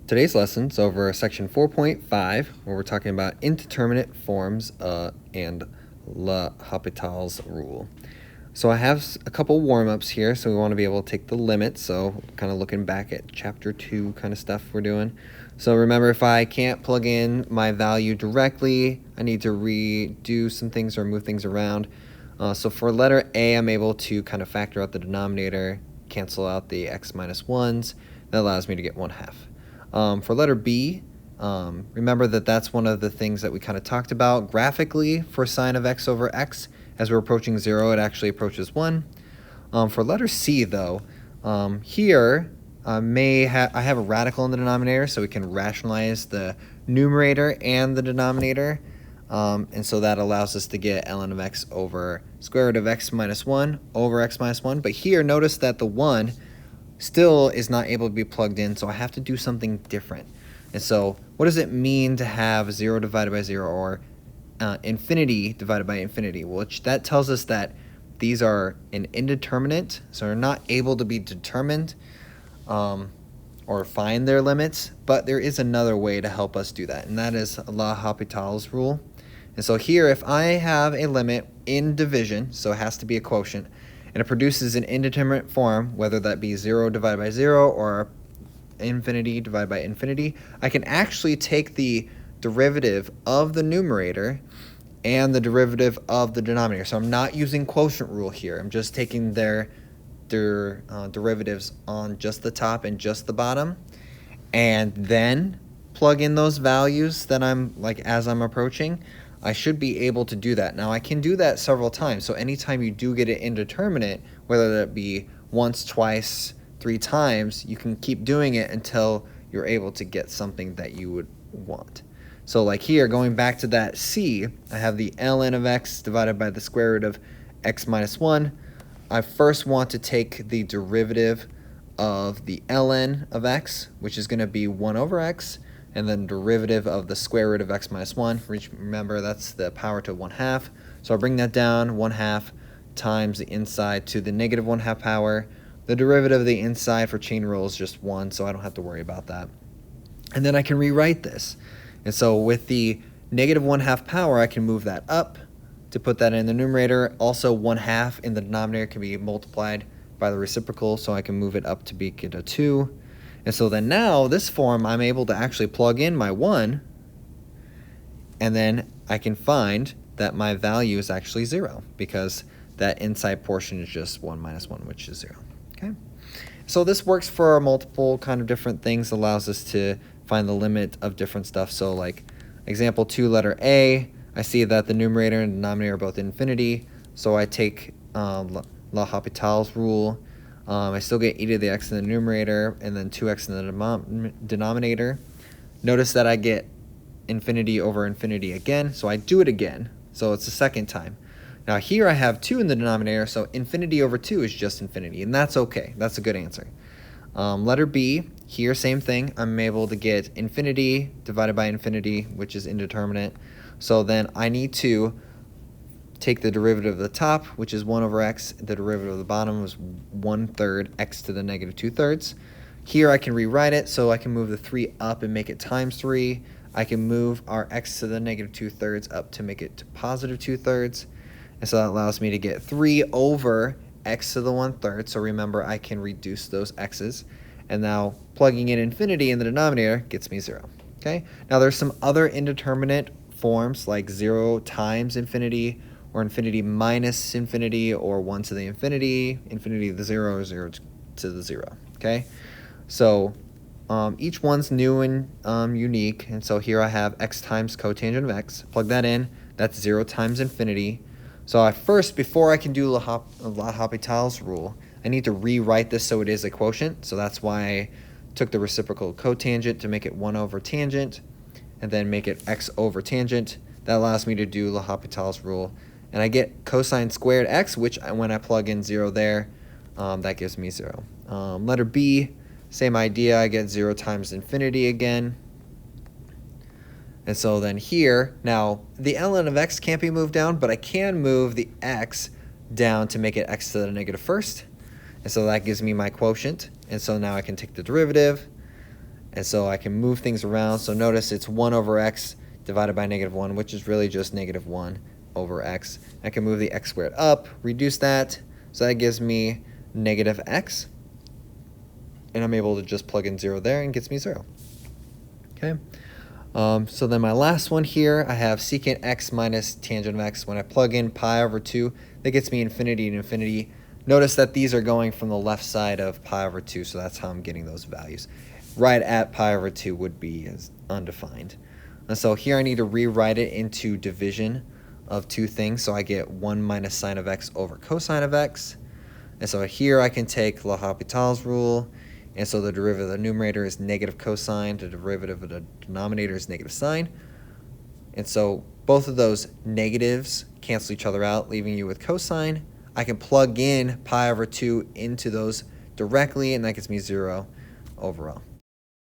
Today's lesson's over section 4.5, where we're talking about indeterminate forms and L'Hopital's rule. So I have a couple warm-ups here, so we want to be able to take the limit, so kind of looking back at chapter 2 kind of stuff we're doing. So remember, if I can't plug in my value directly, I need to redo some things or move things around. So for letter A, I'm able to kind of factor out the denominator, cancel out the x minus 1s. That allows me to get 1/2. For letter B, remember that that's one of the things that we kind of talked about graphically for sine of x over x. As we're approaching 0, it actually approaches 1. For letter C, though, here I have a radical in the denominator, so we can rationalize the numerator and the denominator. And so that allows us to get ln of x over square root of x minus 1 over x minus 1. But here, notice that the 1 still is not able to be plugged in, so I have to do something different. And so what does it mean to have 0 divided by 0 or infinity divided by infinity? Which that tells us that these are an indeterminate, so they're not able to be determined or find their limits, but there is another way to help us do that, and that is L'Hopital's rule. And so here, if I have a limit in division, so it has to be a quotient, and it produces an indeterminate form, whether that be 0 divided by 0 or infinity divided by infinity, I can actually take the derivative of the numerator and the derivative of the denominator. So I'm not using quotient rule here. I'm just taking their derivatives on just the top and just the bottom, and then plug in those values that as I'm approaching. I should be able to do that. Now I can do that several times. So anytime you do get it indeterminate, whether that be once, twice, 3 times, you can keep doing it until you're able to get something that you would want. So like here, going back to that C, I have the ln of x divided by the square root of x minus 1. I first want to take the derivative of the ln of x, which is going to be 1 over x, and then derivative of the square root of x minus 1. Remember, that's the power to 1/2. So I'll bring that down, 1/2 times the inside to the negative 1/2 power. The derivative of the inside for chain rule is just 1, so I don't have to worry about that. And then I can rewrite this. And so with the negative 1/2 power, I can move that up to put that in the numerator. Also, 1/2 in the denominator can be multiplied by the reciprocal, so I can move it up to be equal to 2. And so then now, this form, I'm able to actually plug in my 1, and then I can find that my value is actually 0, because that inside portion is just 1 minus 1, which is 0. Okay? So this works for multiple kind of different things, allows us to find the limit of different stuff. So like example 2, letter A, I see that the numerator and denominator are both infinity, so I take L'Hopital's rule. I still get e to the x in the numerator and then 2x in the denominator. Notice that I get infinity over infinity again, so I do it again. So it's the second time. Now here I have 2 in the denominator, so infinity over 2 is just infinity, and that's okay. That's a good answer. Letter B, here same thing. I'm able to get infinity divided by infinity, which is indeterminate. So then I need to take the derivative of the top, which is 1 over x. The derivative of the bottom was 1/3 x to the negative 2/3. Here I can rewrite it, so I can move the 3 up and make it times 3. I can move our x to the negative 2/3 up to make it to positive 2/3. And so that allows me to get 3 over x to the 1/3. So remember, I can reduce those x's. And now plugging in infinity in the denominator gets me 0. Okay? Now there's some other indeterminate forms like 0 times infinity, or infinity minus infinity, or 1 to the infinity, infinity to the 0, or 0 to the 0. Okay? So each one's new and unique. And so here I have x times cotangent of x. Plug that in. That's 0 times infinity. So before I can do L'Hopital's rule, I need to rewrite this so it is a quotient. So that's why I took the reciprocal cotangent to make it 1 over tangent, and then make it x over tangent. That allows me to do L'Hopital's rule. And I get cosine squared x, which when I plug in 0 there, that gives me 0. Letter B, same idea. I get 0 times infinity again. And so then here, now the ln of x can't be moved down, but I can move the x down to make it x to the negative first. And so that gives me my quotient. And so now I can take the derivative, And so I can move things around. So notice it's 1 over x divided by -1, which is really just -1 over x. I can move the x squared up, reduce that, so that gives me -x. And I'm able to just plug in 0 there and gets me 0. Okay. So then my last one here, I have secant x minus tangent of x. When I plug in pi over 2, that gets me infinity and infinity. Notice that these are going from the left side of pi over 2, so that's how I'm getting those values. Right at pi over 2 would be as undefined. And so here I need to rewrite it into division of two things, so I get 1 minus sine of x over cosine of x. And so here I can take L'Hopital's rule, and so the derivative of the numerator is negative cosine, the derivative of the denominator is negative sine. And so both of those negatives cancel each other out, leaving you with cosine. I can plug in pi over 2 into those directly, and that gets me 0 overall.